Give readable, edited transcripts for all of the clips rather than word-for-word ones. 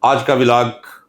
آج کا ولاگ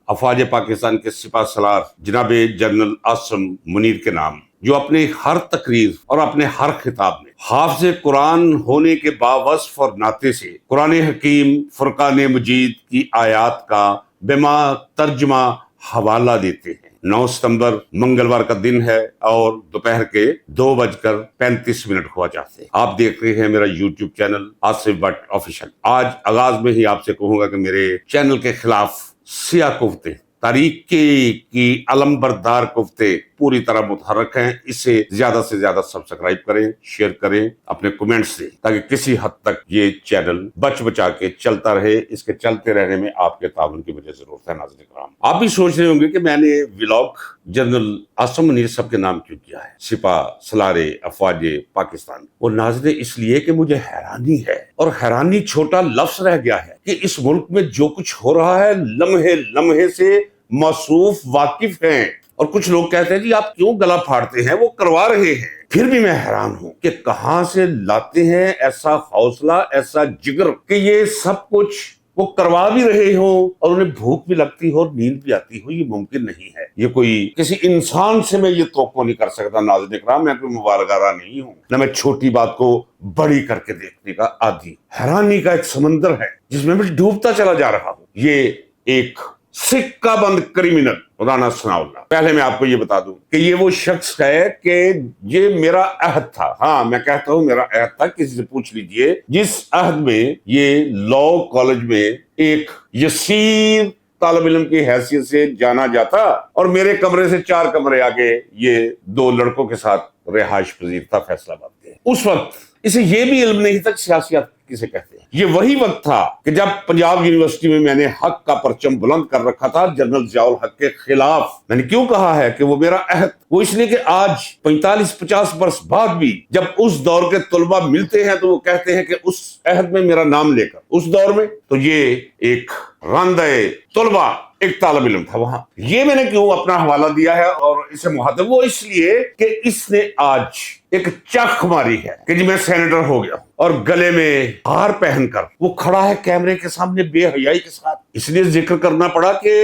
افواج پاکستان کے سپاہ سالار جناب جنرل عاصم منیر کے نام، جو اپنی ہر تقریر اور اپنے ہر خطاب میں حافظ قرآن ہونے کے باوصف اور ناطے سے قرآن حکیم فرقان مجید کی آیات کا بما ترجمہ حوالہ دیتے ہیں۔ 9 ستمبر منگلوار کا دن ہے اور دوپہر کے 2:35 ہوا چاہتے ہیں۔ آپ دیکھ رہے ہیں میرا YouTube channel Asif but official. آج آغاز میں ہی آپ سے کہوں گا کہ میرے چینل کے خلاف سیاہ کوفتے، تاریخی کی علم بردار کوفتے پوری طرح متحرک ہیں۔ اسے زیادہ سے زیادہ سبسکرائب کریں، شیئر کریں اپنے کمنٹس سے، تاکہ کسی حد تک یہ چینل بچا کے چلتا رہے۔ اس کے چلتے رہنے میں آپ کے تعاون کی مجھے ضرورت ہے۔ ناظرین کرام، آپ بھی سوچ رہے ہوں گے کہ میں نے ولاگ جنرل عاصم منیر صاحب کے نام کیوں کیا ہے، سپاہ سالار افواج پاکستان۔ وہ ناظرین اس لیے کہ مجھے حیرانی ہے، اور حیرانی چھوٹا لفظ رہ گیا ہے، کہ اس ملک میں جو کچھ ہو رہا ہے لمحے لمحے سے موصوف واقف ہیں، اور کچھ لوگ کہتے ہیں جی آپ کیوں گلا پھاڑتے ہیں، وہ کروا رہے ہیں۔ پھر بھی میں حیران ہوں کہ کہاں سے لاتے ہیں ایسا حوصلہ، ایسا جگر کہ یہ سب کچھ وہ کروا بھی رہے ہوں اور انہیں بھوک بھی لگتی ہو اور نیند بھی آتی ہو۔ یہ ممکن نہیں ہے، یہ کوئی کسی انسان سے میں یہ توقع نہیں کر سکتا۔ ناظرین اکرام، میں کوئی مبالغہ نہیں ہوں، نہ میں چھوٹی بات کو بڑی کر کے دیکھنے کا عادی۔ حیرانی کا ایک سمندر ہے جس میں میں ڈوبتا چلا جا رہا ہوں۔ یہ ایک سکہ بند کریمنل مولانا ثناء اللہ۔ پہلے میں آپ کو یہ بتا دوں کہ یہ وہ شخص ہے کہ یہ میرا عہد تھا، ہاں میں کہتا ہوں میرا عہد تھا، کسی سے پوچھ لیجئے، جس عہد میں یہ لا کالج میں ایک یسیر طالب علم کی حیثیت سے جانا جاتا، اور میرے کمرے سے 4 کمرے آگے یہ 2 لڑکوں کے ساتھ رہائش پذیر تھا فیصل آباد کے۔ اس وقت اسے یہ بھی علم نہیں تھا سیاسیات کسے کہتے ہیں۔ یہ وہی وقت تھا کہ جب پنجاب یونیورسٹی میں نے حق کا پرچم بلند کر رکھا تھا جنرل ضیاء الحق کے خلاف۔ میں نے کیوں کہا ہے کہ وہ میرا عہد، وہ اس لیے کہ آج 45-50 برس بعد بھی جب اس دور کے طلباء ملتے ہیں تو وہ کہتے ہیں کہ اس عہد میں میرا نام لے کر، اس دور میں تو یہ ایک راندہ طلباء ایک طالب علم تھا وہاں۔ یہ میں نے کیوں اپنا حوالہ دیا ہے اور اسے مخاطب، وہ اس لیے کہ اس نے آج ایک چاک ماری ہے کہ جی میں سینیٹر ہو گیا، اور گلے میں ہار پہن کر وہ کھڑا ہے کیمرے کے سامنے بے حیائی کے ساتھ۔ اس لیے ذکر کرنا پڑا کہ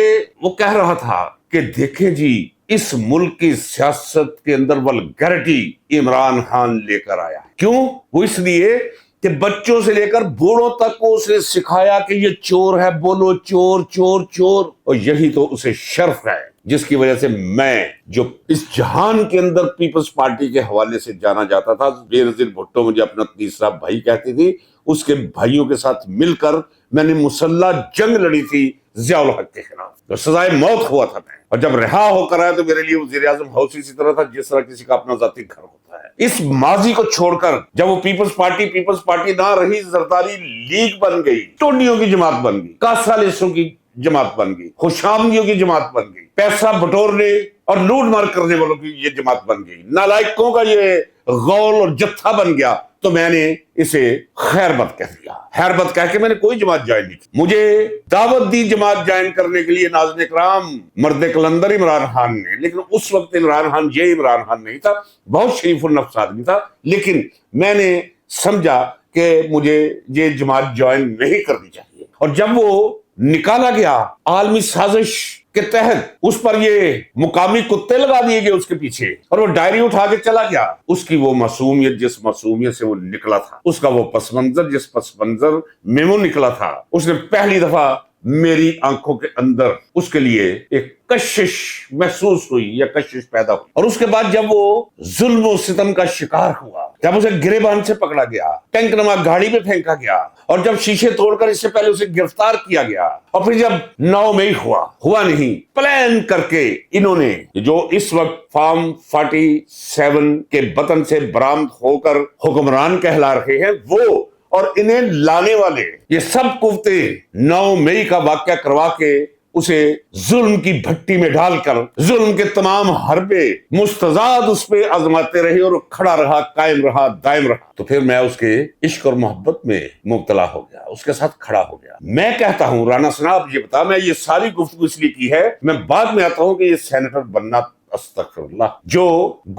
وہ کہہ رہا تھا کہ دیکھیں جی اس ملک کی سیاست کے اندر ولگرٹی عمران خان لے کر آیا ہے۔ کیوں؟ وہ اس لیے کہ بچوں سے لے کر بوڑھوں تک کو اسے سکھایا کہ یہ چور ہے، بولو چور چور چور، اور یہی تو اسے شرف ہے جس کی وجہ سے میں جو اس جہان کے اندر پیپلز پارٹی کے حوالے سے جانا جاتا تھا، بے نظیر بھٹو مجھے اپنا تیسرا بھائی کہتی تھی، اس کے بھائیوں کے ساتھ مل کر میں نے مسلح جنگ لڑی تھی ضیاء الحق کے خلاف، تو سزائے موت ہوا تھا میں، اور جب رہا ہو کر آیا تو میرے لیے وزیر اعظم ہاؤس اسی طرح تھا جس طرح کسی کا اپنا ذاتی گھر ہوتا ہے۔ اس ماضی کو چھوڑ کر جب وہ پیپلز پارٹی نہ رہی، زرداری لیگ بن گئی، ٹونڈیوں کی جماعت بن گئی، کاسالیسوں کی جماعت بن گئی، خوشامدیوں کی جماعت بن گئی، پیسہ بٹورنے اور لوٹ مار کرنے والوں کی یہ جماعت بن گئی، نالائقوں کا یہ غول اور جتھا بن گیا، تو میں نے اسے خیر بد کہہ دیا۔ خیر بد کہہ کے میں نے کوئی جماعت جوائن نہیں کی۔ مجھے دعوت دی جماعت جوائن کرنے کے لیے ناظرین اکرام مرد قلندر عمران خان نے، لیکن اس وقت عمران خان یہ عمران خان نہیں تھا، بہت شریف النفس آدمی تھا، لیکن میں نے سمجھا کہ مجھے یہ جماعت جوائن نہیں کرنی چاہیے۔ اور جب وہ نکالا گیا عالمی سازش کے تحت، اس پر یہ مقامی کتے لگا دیے گئے اس کے پیچھے، اور وہ ڈائری اٹھا کے چلا گیا۔ اس کی وہ معصومیت جس معصومیت سے وہ نکلا تھا، اس کا وہ پس منظر جس پس منظر میں وہ نکلا تھا، اس نے پہلی دفعہ میری آنکھوں کے اندر اس کے لیے ایک کشش محسوس ہوئی یا کشش پیدا ہوئی۔ اور اس کے بعد جب وہ ظلم و ستم کا شکار ہوا، جب اسے گریبان سے پکڑا گیا، ٹینک نما گاڑی میں پھینکا گیا، اور جب شیشے توڑ کر اس سے پہلے اسے گرفتار کیا گیا، اور پھر جب 9 مئی ہوا نہیں، پلان کر کے انہوں نے جو اس وقت فارم 47 کے بطن سے برآمد ہو کر حکمران کہلا رہے ہیں، وہ اور انہیں لانے والے یہ سب کوفتے 9 مئی کا واقعہ کروا کے اسے ظلم کی بھٹی میں ڈال کر ظلم کے تمام حربے مستزاد اس پہ آزماتے رہے، اور کھڑا رہا، قائم رہا، دائم رہا۔ تو پھر میں اس کے عشق اور محبت میں مبتلا ہو گیا، اس کے ساتھ کھڑا ہو گیا۔ میں کہتا ہوں رانا صاحب یہ بتا، میں یہ ساری گفتگو اس لیے کی ہے، میں بعد میں آتا ہوں کہ یہ سینیٹر بننا استغفر اللہ، جو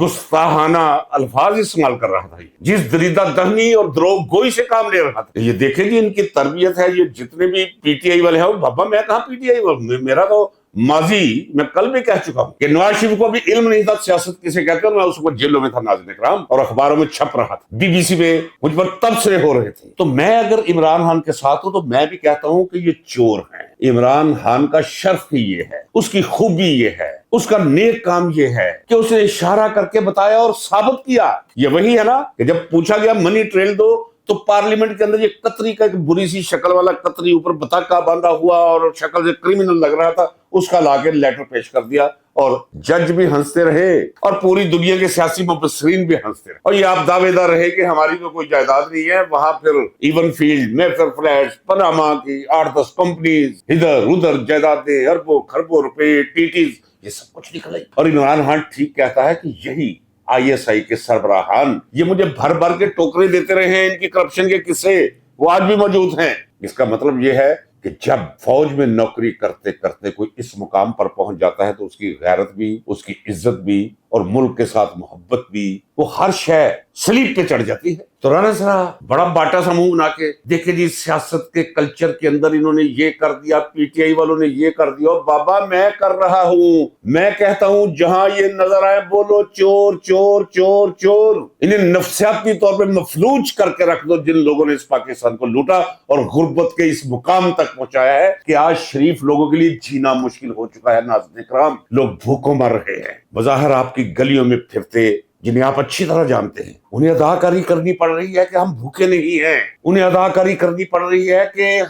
گستاحانہ الفاظ استعمال کر رہا تھا، جس دریدہ دہنی اور دروغ گوئی سے کام لے رہا تھا. یہ دیکھیں جی ان کی تربیت ہے. یہ جتنے بھی پی ٹی آئی والے ہیں، بابا میں کہاں پی ٹی آئی والے، میرا تو ماضی میں کل بھی کہہ چکا ہوں کہ نواز شریف کو بھی علم نہیں تھا سیاست کسے کہتے ہیں. میں اس وقت جیلوں میں تھا ناظرین اکرام، اور اخباروں میں چھپ رہا تھا، بی بی سی پہ مجھ پر تبصرے ہو رہے تھے. تو میں اگر عمران خان کے ساتھ ہوں تو میں بھی کہتا ہوں کہ یہ چور ہیں. عمران خان کا شرف ہی یہ ہے، اس کی خوبی یہ ہے، اس کا نیک کام یہ ہے کہ اس نے اشارہ کر کے بتایا اور ثابت کیا. یہ وہی ہے نا کہ جب پوچھا گیا منی ٹریل دو تو پارلیمنٹ کے اندر یہ قطری کا ایک بری سی شکل والا قطری اوپر بطاقہ باندھا ہوا اور شکل سے کرمنل لگ رہا تھا، اس کا لا کے لیٹر پیش کر دیا، اور جج بھی ہنستے رہے اور پوری دنیا کے سیاسی مبصرین بھی ہنستے رہے. اور یہ آپ دعوے دار رہے کہ ہماری تو کوئی جائیداد نہیں ہے. وہاں پھر ایون فیلڈ، میفر فلیٹس، پاناما کی 8-10 کمپنیز، ادھر ادھر جائیدادیں، اربوں خربوں روپے، ٹیٹیز، یہ سب کچھ نکل آئی. اور عمران خان ٹھیک کہتا ہے کہ یہی آئی ایس آئی کے سربراہان یہ مجھے بھر بھر کے ٹوکرے دیتے رہے ہیں. ان کی کرپشن کے قصے وہ آج بھی موجود ہیں. اس کا مطلب یہ ہے کہ جب فوج میں نوکری کرتے کرتے کوئی اس مقام پر پہنچ جاتا ہے تو اس کی غیرت بھی، اس کی عزت بھی، اور ملک کے ساتھ محبت بھی، وہ ہر شے سلیب پہ چڑھ جاتی ہے. تو رانا ذرا بڑا باٹا سا منہ بنا کے دیکھیں جی سیاست کے کلچر کے اندر انہوں نے یہ کر دیا، پی ٹی آئی والوں نے یہ کر دیا. بابا میں کر رہا ہوں، میں کہتا ہوں جہاں یہ نظر آئے بولو چور چور چور چور. انہیں نفسیاتی طور پہ مفلوج کر کے رکھ دو جن لوگوں نے اس پاکستان کو لوٹا اور غربت کے اس مقام تک پہنچایا ہے کہ آج شریف لوگوں کے لیے جینا مشکل ہو چکا ہے. ناظرین اکرام، لوگ بھوکوں مر رہے ہیں. بظاہر آپ کی گلیوں میں پھرتے جنہیں آپ اچھی طرح جانتے ہیں، انہیں اداکاری کرنی پڑ رہی ہے کہ ہم بھوکے نہیں ہیں. انہیں اداکاری کرنی پڑ رہی ہے کہ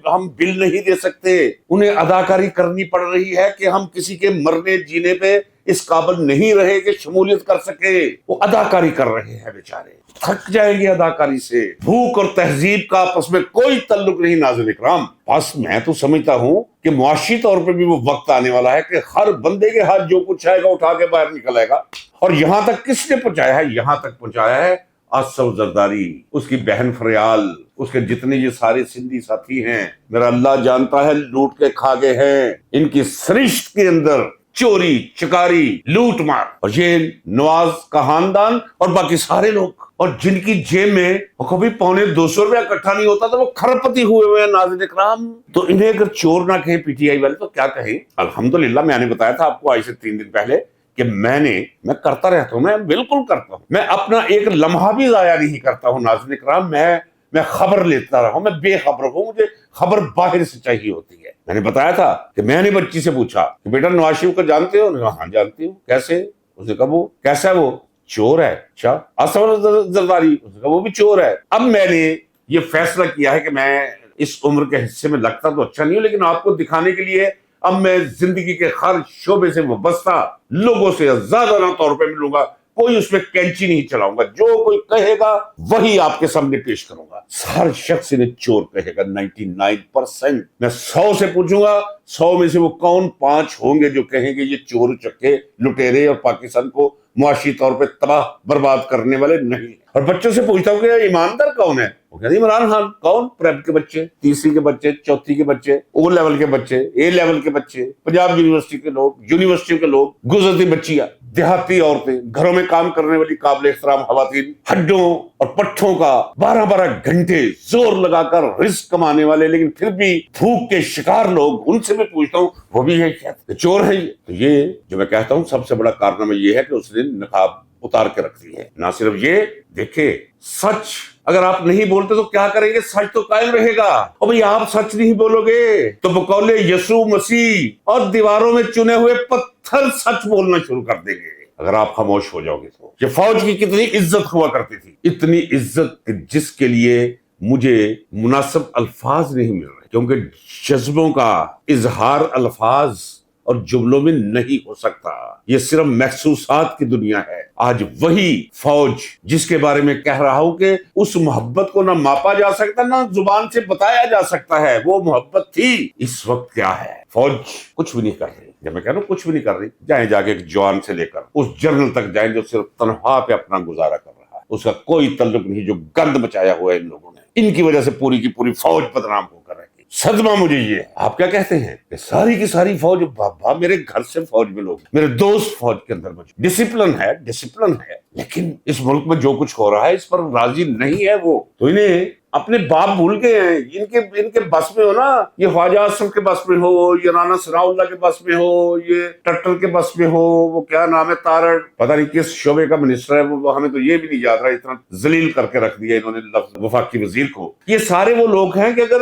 ہم بل نہیں دے سکتے. انہیں اداکاری کرنی پڑ رہی ہے کہ ہم کسی کے مرنے جینے پہ اس قابل نہیں رہے کہ شمولیت کر سکے. وہ اداکاری کر رہے ہیں بیچارے، تھک جائیں گے اداکاری سے. بھوک اور تہذیب کا آپس میں کوئی تعلق نہیں. ناظرین اکرام، بس میں تو سمجھتا ہوں کہ معاشی طور پہ بھی وہ وقت آنے والا ہے کہ ہر بندے کے ہاتھ جو کچھ آئے گا اٹھا کے باہر نکل آئے گا. اور یہاں تک کس نے پہنچایا ہے؟ یہاں تک پہنچایا ہے آصف زرداری، اس کی بہن فریال، اس کے جتنے یہ سارے سندھی ساتھی ہیں. میرا اللہ جانتا ہے لوٹ کے کھا گئے ہیں. ان کی سرشت کے اندر چوری چکاری لوٹ مار، اور یہ نواز کا خاندان اور باقی سارے لوگ، اور جن کی جیب میں کبھی 250 روپیہ اکٹھا نہیں ہوتا تو وہ کھرپتی ہوئے ہیں. ناظرین اکرام، تو انہیں اگر چور نہ کہیں پی ٹی آئی والے تو کیا کہیں؟ الحمدللہ میں نے بتایا تھا آپ کو آج سے 3 دن پہلے کہ میں کرتا رہتا ہوں، میں بالکل کرتا ہوں، میں اپنا ایک لمحہ بھی ضائع نہیں کرتا ہوں. ناظرین اکرام، میں خبر لیتا رہا ہوں، میں بے خبر ہوں، مجھے خبر باہر سے چاہیے ہوتی ہے. میں نے بتایا تھا کہ میں نے بچی سے پوچھا کہ بیٹا نواز شریف کو جانتے ہو؟ ہاں جانتی ہوں. کیسے؟ اس نے کہا وہ کیسا ہے؟ وہ چور ہے. اچھا، آصف زرداری؟ اس نے کہا وہ بھی چور ہے. اب میں نے یہ فیصلہ کیا ہے کہ میں اس عمر کے حصے میں لگتا تو اچھا نہیں ہوں، لیکن آپ کو دکھانے کے لیے اب میں زندگی کے ہر شعبے سے وابستہ لوگوں سے آزادانہ طور پہ ملوں گا. کوئی اس میں کینچی نہیں چلاؤں گا. جو کوئی کہے گا وہی آپ کے سامنے پیش کروں گا. ہر شخص انہیں چور کہے گا 99%. میں 100 سے پوچھوں گا 100 میں سے وہ کون 5 ہوں گے جو کہیں گے یہ چور چکے لٹیرے اور پاکستان کو معاشی طور پہ تباہ برباد کرنے والے نہیں. اور بچوں سے پوچھتا ہوں کہ ایماندار کون ہے؟ وہ کہتے ہیں عمران خان. کون؟ پریپ کے بچے، تیسری کے بچے، چوتھی کے بچے، او لیول کے بچے، اے لیول کے بچے، پنجاب یونیورسٹی کے لوگ، یونیورسٹیوں کے لوگ، گزرتی بچیاں، دیہاتی عورتیں، گھروں میں کام کرنے والی قابل احترام خواتین، ہڈوں اور پٹھوں کا 12 گھنٹے زور لگا کر رزق کمانے والے لیکن پھر بھی بھوک کے شکار لوگ. ان سے میں پوچھتا ہوں وہ بھی ہے چور ہے. یہ جو میں کہتا ہوں سب سے بڑا کارنامہ یہ ہے کہ اس نے نقاب اتار کے رکھ دی ہے. نہ صرف یہ، دیکھیں سچ اگر آپ نہیں بولتے تو کیا کریں گے؟ سچ تو قائم رہے گا. اور بھئی آپ سچ نہیں بولو گے تو بقول یسوع مسیح اور دیواروں میں چنے ہوئے پتھر سچ بولنا شروع کر دیں گے. اگر آپ خاموش ہو جاؤ گے تو. یہ فوج کی کتنی عزت ہوا کرتی تھی، اتنی عزت کہ جس کے لیے مجھے مناسب الفاظ نہیں مل رہے، کیونکہ جذبوں کا اظہار الفاظ اور جملوں میں نہیں ہو سکتا. یہ صرف محسوسات کی دنیا ہے. آج وہی فوج جس کے بارے میں کہہ رہا ہوں کہ اس محبت کو نہ ماپا جا سکتا نہ زبان سے بتایا جا سکتا ہے، وہ محبت تھی. اس وقت کیا ہے؟ فوج کچھ بھی نہیں کر رہی. جب میں کہہ رہا ہوں کچھ بھی نہیں کر رہی، جائیں جا کے ایک جوان سے لے کر اس جنرل تک جائیں جو صرف تنخواہ پہ اپنا گزارا کر رہا ہے. اس کا کوئی تعلق نہیں جو گند مچایا ہوا ہے ان لوگوں نے. ان کی وجہ سے پوری کی پوری فوج بدنام ہو کر رہے گی. صدمہ مجھے یہ ہے، آپ کیا کہتے ہیں کہ ساری کی ساری فوج، بابا میرے گھر سے فوج میں لوگ، میرے دوست فوج کے اندر موجود، ڈسپلن ہے، لیکن اس ملک میں جو کچھ ہو رہا ہے اس پر راضی نہیں ہے وہ، تو انہیں اپنے باپ بھول گئے ہیں۔ ان کے بس میں ہو نا، یہ خواجہ اعظم کے بس میں ہو، یہ رانا ثناء اللہ کے بس میں ہو، یہ ٹٹر کے بس میں ہو، وہ کیا نام ہے تارڑ، پتہ نہیں کس شعبے کا منسٹر ہے وہ، ہمیں تو یہ بھی نہیں یاد رہا، اتنا ذلیل کر کے رکھ دیا انہوں نے لفظ وفاقی وزیر کو۔ یہ سارے وہ لوگ ہیں کہ اگر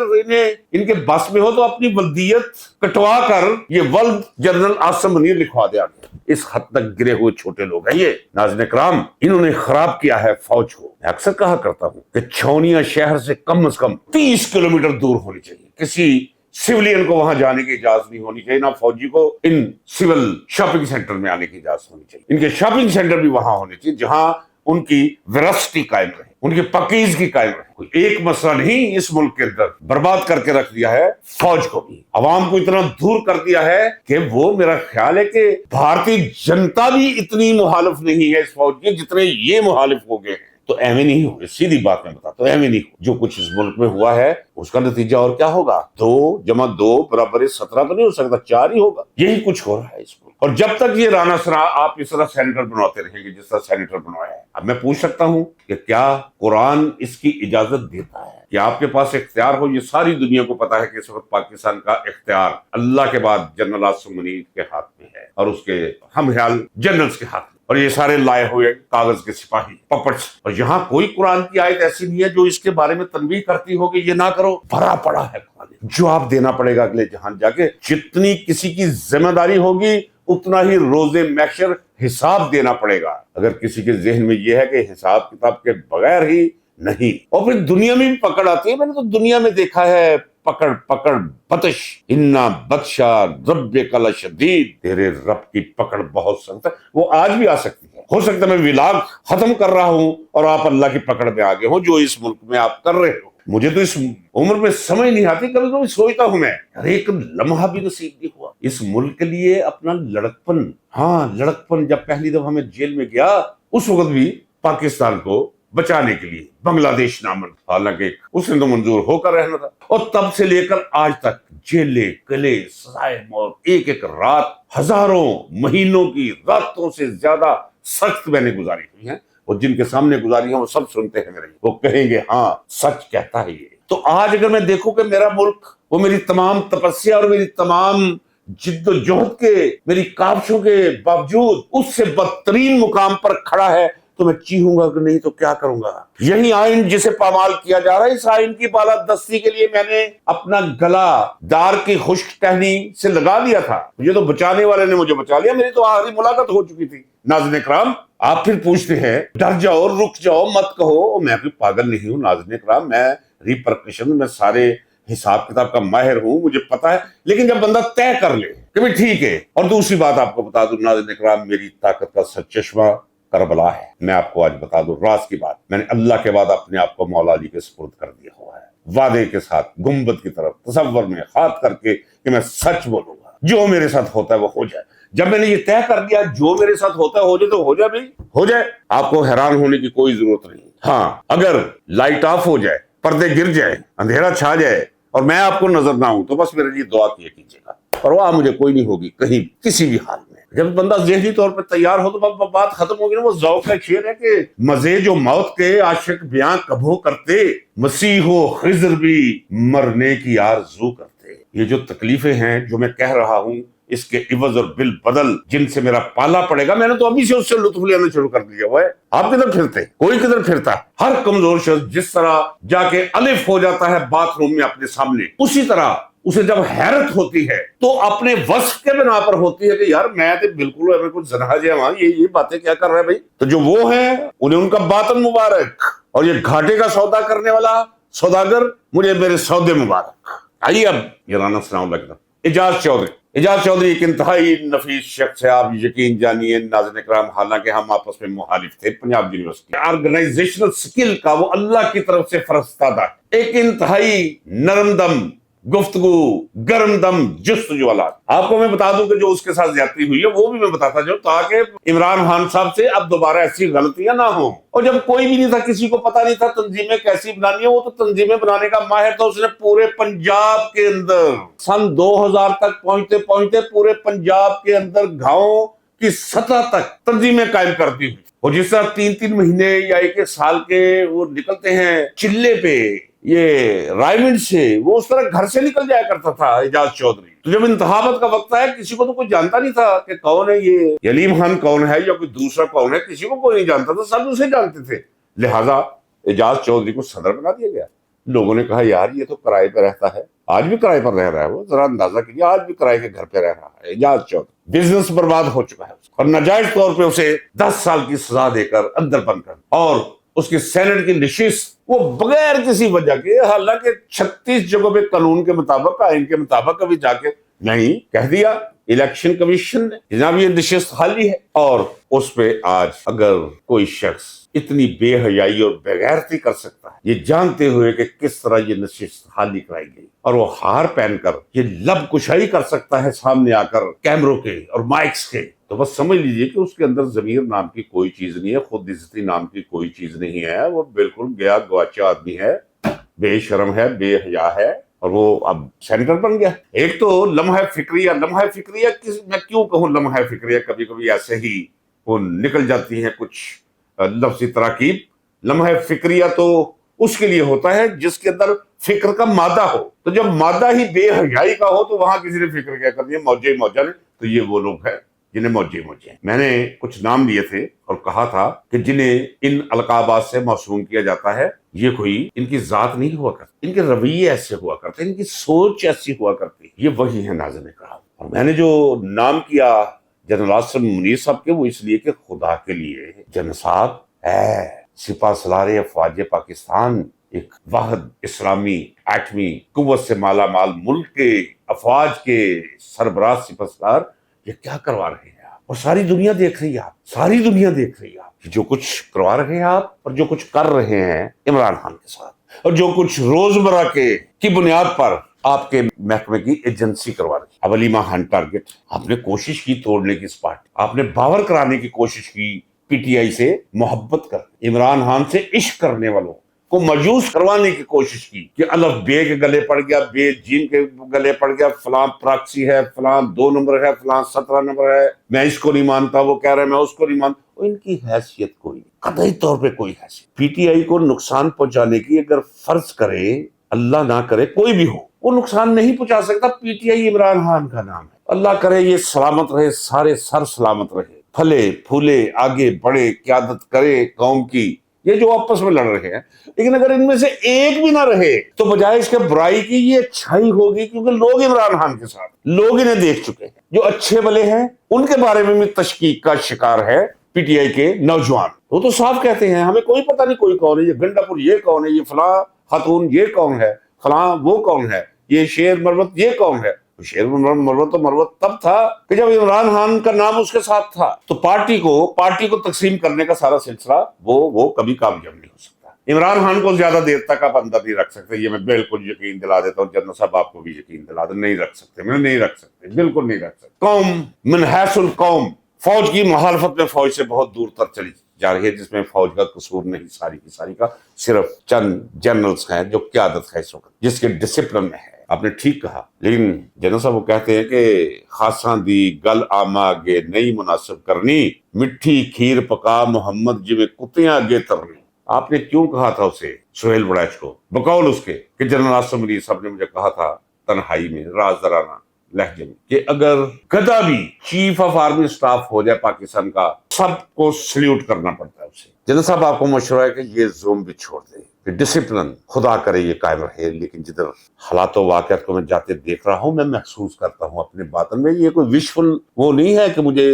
ان کے بس میں ہو تو اپنی ولدیت کٹوا کر یہ ولد جنرل عاصم منیر لکھوا دیا گیا۔ اس حد تک گرے ہوئے چھوٹے لوگ ہیں یہ، ناظرین کرام، انہوں نے خراب کیا ہے فوج کو۔ میں اکثر کہا کرتا ہوں کہ چھاونیاں شہر سے کم از کم 30 کلومیٹر دور ہونی چاہیے، کسی سویلین کو وہاں جانے کی اجازت نہیں ہونی چاہیے، نہ فوجی کو ان سول شاپنگ سینٹر میں آنے کی اجازت ہونی چاہیے۔ ان کے شاپنگ سینٹر بھی وہاں ہونے چاہیے جہاں ان کی ویراسٹی قائم رہے، ان کی پاکیزگی قائم رہے۔ کوئی ایک مسئلہ نہیں اس ملک کے اندر برباد کر کے رکھ دیا ہے، فوج کو بھی، عوام کو اتنا دور کر دیا ہے کہ وہ، میرا خیال ہے کہ بھارتی جنتا بھی اتنی مخالف نہیں ہے اس فوج کی جتنے یہ مخالف ہو گئے ہیں۔ تو ایویں نہیں ہوئے، سیدھی بات میں بتاتا ہوں، ایویں نہیں ہو۔ جو کچھ اس ملک میں ہوا ہے اس کا نتیجہ اور کیا ہوگا؟ 2 + 2 = 17 تو نہیں ہو سکتا، 4 ہی ہوگا۔ یہی کچھ ہو رہا ہے اس ملک، اور جب تک یہ رانا ثناء آپ اس طرح سینیٹر بنواتے رہیں گے جس طرح سینیٹر بنوایا ہے۔ اب میں پوچھ سکتا ہوں کہ کیا قرآن اس کی اجازت دیتا ہے کہ آپ کے پاس اختیار ہو؟ یہ ساری دنیا کو پتا ہے کہ اس وقت پاکستان کا اختیار اللہ کے بعد جنرل عاصم منیر کے ہاتھ میں ہے اور اس کے ہم خیال جنرلز کے ہاتھ میں، اور یہ سارے لائے ہوئے کاغذ کے سپاہی پپٹس، اور یہاں کوئی قرآن کی آیت ایسی نہیں ہے جو اس کے بارے میں تنبیہ کرتی ہو کہ یہ نہ کرو۔ بھرا پڑا ہے قرآن، جواب دینا پڑے گا اگلے جہان جا کے۔ جتنی کسی کی ذمہ داری ہوگی اتنا ہی روز محشر حساب دینا پڑے گا۔ اگر کسی کے ذہن میں یہ ہے کہ حساب کتاب کے بغیر ہی نہیں، اور پھر دنیا میں بھی پکڑ آتی ہے، میں نے تو دنیا میں دیکھا ہے، پکڑ بطش انا بطشا ربک لشدید، تیرے رب کی پکڑ بہت سخت ہے۔ وہ آج بھی آ سکتی ہے، ہو سکتا ہے میں ولاگ ختم کر رہا ہوں اور آپ اللہ کی پکڑ میں آگے ہوں جو اس ملک میں آپ کر رہے ہو۔ مجھے تو اس عمر میں سمجھ نہیں آتی، کبھی کبھی سوچتا ہوں میں، ایک لمحہ بھی نصیب نہیں ہوا اس ملک کے لیے اپنا لڑکپن جب پہلی دفعہ میں جیل میں گیا، اس وقت بھی پاکستان کو بچانے کے لیے بنگلہ دیش نامن، حالانکہ اس نے تو منظور ہو کر رہنا تھا، اور تب سے لے کر آج تک جیلے قلعے سزائے موت، ایک ایک رات ہزاروں مہینوں کی راتوں سے زیادہ سخت میں نے گزاری ہوئی ہیں، اور جن کے سامنے گزاری ہیں وہ سب سنتے ہیں میرے، وہ کہیں گے ہاں سچ کہتا ہے یہ۔ تو آج اگر میں دیکھوں کہ میرا ملک وہ میری تمام تپسیا اور میری تمام جد و جہد کے، میری کاوشوں کے باوجود اس سے بدترین مقام پر کھڑا ہے، تو میں چیخوں گا کہ نہیں تو کیا کروں گا؟ یہی آئین جسے پامال کیا جا رہا ہے، اس آئین کی بالادستی کے لیے میں نے اپنا گلا دار کی خشک ٹہنی سے لگا لیا تھا، مجھے تو بچانے والے نے مجھے بچا لیا، میری تو آخری ملاقات ہو چکی تھی۔ ناظرین اکرام، آپ پھر پوچھتے ہیں ڈر جاؤ، رک جاؤ، مت کہو، میں کوئی پاگل نہیں ہوں ناظرین اکرام، میں ریپرکشن میں سارے حساب کتاب کا ماہر ہوں، مجھے پتا ہے، لیکن جب بندہ طے کر لے کہ بھی ٹھیک ہے۔ اور دوسری بات آپ کو بتا دوں ناظرین اکرام، میری طاقت کا سرچشمہ کربلا ہے۔ میں آپ کو آج بتا دوں راز کی بات، میں نے اللہ کے بعد اپنے آپ کو مولا علی کے سپرد کر دیا ہوا ہے، وعدے کے ساتھ گنبد کی طرف تصور میں خاط کر کے کہ میں سچ بولوں گا، جو میرے ساتھ ہوتا ہے وہ ہو جائے۔ جب میں نے یہ طے کر لیا جو میرے ساتھ ہوتا ہے ہو جائے تو ہو جائے بھائی، ہو جائے، آپ کو حیران ہونے کی کوئی ضرورت نہیں۔ ہاں، اگر لائٹ آف ہو جائے، پردے گر جائے، اندھیرا چھا جائے اور میں آپ کو نظر نہ ہوں، تو بس میرے لیے دعا کیا کیجیے گا، پرواہ مجھے کوئی نہیں ہوگی کہیں کسی بھی حال میں۔ جب بندہ ذہنی طور پہ تیار ہو تو بات ختم ہوگی نا۔ وہ ذوق کا شعر ہے کہ مزے جو موت کے عاشق بیاں کبھو کرتے، مسیح و خضر بھی مرنے کی آرزو کرتے۔ یہ جو تکلیفیں ہیں جو میں کہہ رہا ہوں، اس کے عوض اور بالبدل جن سے میرا پالا پڑے گا، میں نے تو ابھی سے اس سے لطف لینا شروع کر دیا ہوا ہے۔ آپ کدھر پھرتے؟ کوئی کدھر پھرتا؟ ہر کمزور شخص جس طرح جا کے الف ہو جاتا ہے باتھ روم میں اپنے سامنے، اسی طرح اسے جب حیرت ہوتی ہے تو اپنے وصف کے بنا پر ہوتی ہے کہ یار میں تو بالکل کچھ زناج ہے وہاں، یہ باتیں کیا کر رہا ہے بھائی؟ تو جو وہ ہیں انہیں ان کا باطن مبارک، اور یہ گھاٹے کا سودا کرنے والا سوداگر، مجھے میرے سودے مبارک۔ آئیے اب یہ رانا ثناء اللہ کی طرف۔ اعجاز چودھری ایک انتہائی نفیس شخص ہے، آپ یقین جانیے ناظرین اکرام، حالانکہ ہم آپس میں مخالف تھے، پنجاب یونیورسٹی آرگنائزیشنل سکل کا وہ اللہ کی طرف سے فرستادہ ایک انتہائی نرم دم گفتگو، گرم دم جستجو والا. آپ کو میں بتا دوں کہ جو اس کے ساتھ زیادتی ہوئی ہے وہ بھی میں بتاتا جاؤں تاکہ عمران خان صاحب سے اب دوبارہ ایسی غلطیاں نہ ہوں. اور جب کوئی بھی نہیں تھا، کسی کو پتا نہیں تھا تنظیمیں کیسی بنانی ہے، وہ تو تنظیمیں بنانے کا ماہر تھا. اس نے پورے پنجاب کے اندر سن 2000 تک پہنچتے پہنچتے پورے پنجاب کے اندر گاؤں کی سطح تک تنظیمیں قائم کرتی ہوئی. اور جس طرح 3 مہینے یا 1 سال کے وہ نکلتے ہیں چلے پہ یہ رائمنڈ سے، وہ اس طرح گھر سے نکل جایا کرتا تھا اعجاز چودھری. تو جب انتخابات کا وقت آیا، کسی کو تو کوئی جانتا نہیں تھا کہ کون ہے یہ علیم خان، کون ہے یا کوئی دوسرا کون ہے، کسی کو کوئی نہیں جانتا تھا، سب اسے جانتے تھے. لہذا اعجاز چودھری کو صدر بنا دیا گیا. لوگوں نے کہا یار یہ تو کرائے پہ رہتا ہے، آج بھی کرائے پر رہ رہا ہے، وہ ذرا اندازہ کیجیے، آج بھی کرائے کے گھر پہ رہ رہا ہے اعجاز چودھری. بزنس برباد ہو چکا ہے اور ناجائز طور پہ اسے 10 سال کی سزا دے کر اندر بند کر، اور اس کی سینٹ کی نشست وہ بغیر کسی وجہ کے، حالانکہ 36 جگہوں پہ قانون کے مطابق، آئین کے مطابق ابھی جا کے نہیں کہہ دیا الیکشن کمیشن نے جناب یہ نشست خالی ہے. اور اس پہ آج اگر کوئی شخص اتنی بے حیائی اور بےغیرتی کر سکتا ہے، یہ جانتے ہوئے کہ کس طرح یہ نشست خالی کرائی گئی، اور وہ ہار پہن کر یہ لب کشائی کر سکتا ہے سامنے آ کر کیمروں کے اور مائکس کے، تو بس سمجھ لیجئے کہ اس کے اندر ضمیر نام کی کوئی چیز نہیں ہے، خود عزتی نام کی کوئی چیز نہیں ہے. وہ بالکل گیا گواچا آدمی ہے، بے شرم ہے، بے حیا ہے، اور وہ اب سینیٹر بن گیا. ایک تو لمحہ فکریہ میں کیوں کہوں لمحہ فکریہ، کبھی کبھی ایسے ہی وہ نکل جاتی ہیں کچھ لفظی تراکیب. لمحہ فکریہ تو اس کے لیے ہوتا ہے جس کے اندر فکر کا مادہ ہو، تو جب مادہ ہی بے حیائی کا ہو تو وہاں کسی نے فکر کیا کر دیا، موجے موجہ نے. تو یہ وہ لوگ ہیں جنہیں موجے موجے ہیں. میں نے کچھ نام لیے تھے اور کہا تھا کہ جنہیں ان القابات سے موسوم کیا جاتا ہے، یہ کوئی ان کی ذات نہیں ہوا کرتی، ان کے رویے ایسے ہوا کرتے، ان کی سوچ ایسی ہوا کرتی. یہ وہی ہے ناظرین کرام. اور میں نے جو نام کیا جنرل عاصم منیر صاحب کے، وہ اس لیے کہ خدا کے لیے جنرل صاحب ہے سپاہ سالار افواج پاکستان، ایک واحد اسلامی ایٹمی قوت سے مالا مال ملک کے افواج کے سربراہ سپاہ سالار یہ کیا کروا رہے ہیں آپ؟ اور ساری دنیا دیکھ رہی ہے، آپ ساری دنیا دیکھ رہی ہے آپ جو کچھ کروا رہے ہیں آپ، اور جو کچھ کر رہے ہیں عمران خان کے ساتھ، اور جو کچھ روزمرہ کی بنیاد پر آپ کے محکمے کی ایجنسی کروا رہی ہے. اب علیمہ خان ٹارگٹ، آپ نے کوشش کی توڑنے کی اس پارٹی، آپ نے باور کرانے کی کوشش کی پی ٹی آئی سے محبت کر، عمران خان سے عشق کرنے والوں کو مایوس کروانے کی کوشش کی کہ الف بے کے گلے پڑ گیا، بے جیم کے گلے پڑ گیا، فلاں پراکسی ہے، فلاں 2 نمبر ہے، فلاں 17 نمبر ہے، میں اس کو نہیں مانتا، وہ کہہ رہے ہیں میں اس کو نہیں مانتا. ان کی حیثیت کوئی نہیں، قطعی طور پہ کوئی حیثیت. پی ٹی آئی کو نقصان پہنچانے کی اگر فرض کرے، اللہ نہ کرے کوئی بھی ہو، وہ نقصان نہیں پہنچا سکتا. P T I Imran Khan کا نام ہے، اللہ کرے یہ سلامت رہے، سارے سر سلامت رہے، پھلے پھولے، آگے بڑھے، قیادت کرے قوم کی. یہ جو آپس میں لڑ رہے ہیں، لیکن اگر ان میں سے ایک بھی نہ رہے تو بجائے اس کے برائی کی یہ اچھائی ہوگی، کیونکہ لوگ عمران خان کے ساتھ، لوگ انہیں دیکھ چکے ہیں. جو اچھے بلے ہیں ان کے بارے میں بھی تشکیک کا شکار ہے پی ٹی آئی کے نوجوان. وہ تو صاف کہتے ہیں ہمیں کوئی پتہ نہیں کوئی کون ہے، یہ گنڈا پور یہ کون ہے، یہ فلاں خاتون یہ کون ہے، فلاں وہ کون ہے، یہ شیر مروت یہ کون ہے. شیر مروت تو مروت تب تھا کہ جب عمران خان کا نام اس کے ساتھ تھا. تو پارٹی کو تقسیم کرنے کا سارا سلسلہ وہ کبھی کامیاب نہیں ہو سکتا. عمران خان کو زیادہ دیر تک آپ اندر نہیں رکھ سکتے، یہ میں بالکل یقین دلا دیتا ہوں. جنرل صاحب آپ کو بھی یقین دلا دیں، نہیں رکھ سکتے، میں نہیں رکھ سکتے، بالکل نہیں رکھ سکتے. قوم من حیث القوم، فوج کی مخالفت میں فوج سے بہت دور تک چلی جا رہی ہے، جس میں فوج کا قصور نہیں ساری کی ساری کا، صرف چند جنرلز ہیں جو قیادت ہے اس وقت، جس کے ڈسپلن میں ہے. آپ نے ٹھیک کہا، لیکن جنرل صاحب وہ کہتے ہیں کہ خاصاں دی گل آما اگے نہیں مناسب کرنی، مٹھی کھیر پکا محمد جی میں کتیاں اگے ترنی. آپ نے کیوں کہا تھا اسے، سہیل بڑیچ کو، بقول اس کے کہ جنرل عاصم منیر صاحب نے مجھے کہا تھا تنہائی میں رازدارانہ لہجے میں کہ اگر گدا بھی چیف آف آرمی سٹاف ہو جائے پاکستان کا، سب کو سلیوٹ کرنا پڑتا ہے اسے. جنرل صاحب آپ کو مشورہ ہے کہ یہ زوم بھی چھوڑ دیں، کہ ڈسپلن خدا کرے یہ قائم رہے. لیکن جدھر حالات و واقعات کو میں جاتے دیکھ رہا ہوں، میں محسوس کرتا ہوں اپنے باطن میں، یہ کوئی وشفل وہ نہیں ہے کہ مجھے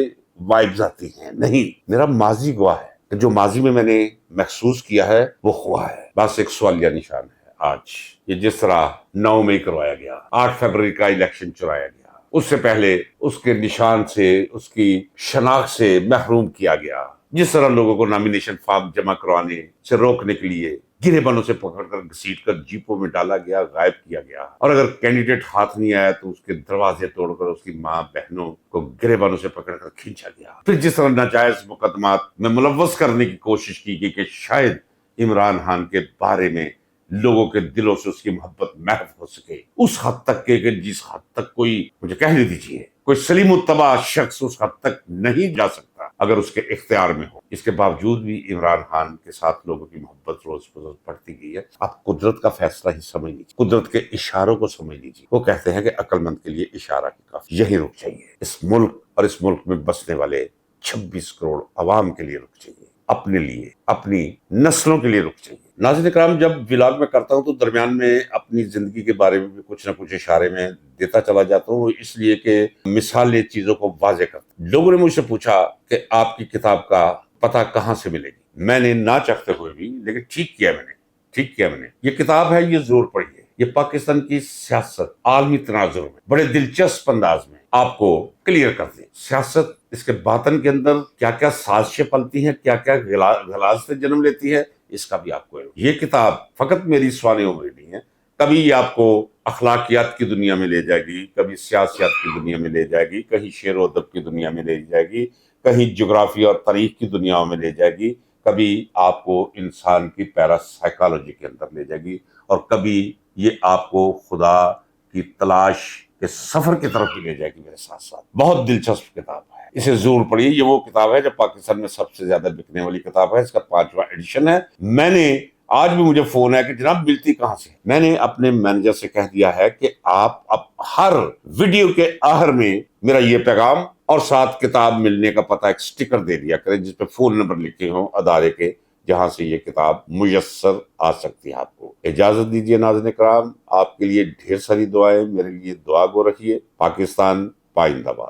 وائبز آتی ہیں، نہیں، میرا ماضی گواہ ہے کہ جو ماضی میں نے محسوس کیا ہے وہ ہوا ہے. بس ایک سوالیہ نشان ہے آج یہ، جس طرح 9 مئی کروایا گیا، 8 فروری کا الیکشن چرایا گیا، اس سے پہلے اس کے نشان سے، اس کی شناخت سے محروم کیا گیا. جس طرح لوگوں کو نامینیشن فارم جمع کروانے سے روکنے کے لیے گرے بنوں سے پکڑ کر گھسیٹ کر جیپوں میں ڈالا گیا، غائب کیا گیا، اور اگر کینڈیڈیٹ ہاتھ نہیں آیا تو اس کے دروازے توڑ کر اس کی ماں بہنوں کو گرے بنوں سے پکڑ کر کھینچا گیا، پھر جس طرح ناجائز مقدمات میں ملوث کرنے کی کوشش کی گئی کہ شاید عمران خان کے بارے میں لوگوں کے دلوں سے اس کی محبت محو ہو سکے، اس حد تک کہ جس حد تک کوئی، مجھے کہنے دیجیے، کوئی سلیم الطبع شخص اس حد تک نہیں جا سکتا اگر اس کے اختیار میں ہو۔ اس کے باوجود بھی عمران خان کے ساتھ لوگوں کی محبت روز بروز بڑھتی گئی ہے۔ آپ قدرت کا فیصلہ ہی سمجھ لیجیے، قدرت کے اشاروں کو سمجھ لیجیے۔ وہ کہتے ہیں کہ عقل مند کے لیے اشارہ ہی کافی، یہی رک جائیے۔ اس ملک اور اس ملک میں بسنے والے 26 کروڑ عوام کے لیے رک جائیے، اپنے لیے، اپنی نسلوں کے لیے رک جائیے۔ ناظرین کرام، جب ولاگ میں کرتا ہوں تو درمیان میں اپنی زندگی کے بارے میں بھی کچھ نہ کچھ اشارے میں دیتا چلا جاتا ہوں، اس لیے کہ مثالیں چیزوں کو واضح کرتا۔ لوگوں نے مجھ سے پوچھا کہ آپ کی کتاب کا پتہ کہاں سے ملے گی؟ میں نے نہ چاہتے ہوئے بھی، لیکن ٹھیک کیا میں نے، یہ کتاب ہے، یہ ضرور پڑھیے۔ یہ پاکستان کی سیاست عالمی تناظر میں بڑے دلچسپ انداز میں آپ کو کلیئر کر دیں۔ سیاست، اس کے باطن کے اندر کیا کیا سازشیں پلتی ہیں، کیا کیا غلاظتیں جنم لیتی ہے، اس کا بھی آپ کو علم۔ یہ کتاب فقط میری سوانح عمری نہیں ہے، کبھی یہ آپ کو اخلاقیات کی دنیا میں لے جائے گی، کبھی سیاسیات کی دنیا میں لے جائے گی، کہیں شعر و ادب کی دنیا میں لے جائے گی، کہیں جغرافی اور تاریخ کی دنیا میں لے جائے گی، کبھی آپ کو انسان کی پیرا سائیکالوجی کے اندر لے جائے گی، اور کبھی یہ آپ کو خدا کی تلاش کے سفر کی طرف بھی لے جائے گی میرے ساتھ ساتھ۔ بہت دلچسپ کتاب ہے، اسے ضرور پڑھیے۔ یہ وہ کتاب ہے جو پاکستان میں سب سے زیادہ بکنے والی کتاب ہے، اس کا 5واں ایڈیشن ہے۔ میں نے آج بھی، مجھے فون ہے کہ جناب ملتی کہاں سے؟ میں نے اپنے مینیجر سے کہہ دیا ہے کہ آپ اب ہر ویڈیو کے آخر میں میرا یہ پیغام اور ساتھ کتاب ملنے کا پتہ ایک سٹیکر دے دیا کریں، جس پہ فون نمبر لکھے ہوں ادارے کے جہاں سے یہ کتاب میسر آ سکتی ہے۔ آپ کو اجازت دیجیے ناظرین کرام، آپ کے لیے ڈھیر ساری دعائیں، میرے لیے دعا گو رکھیے۔ پاکستان پائندہ باد۔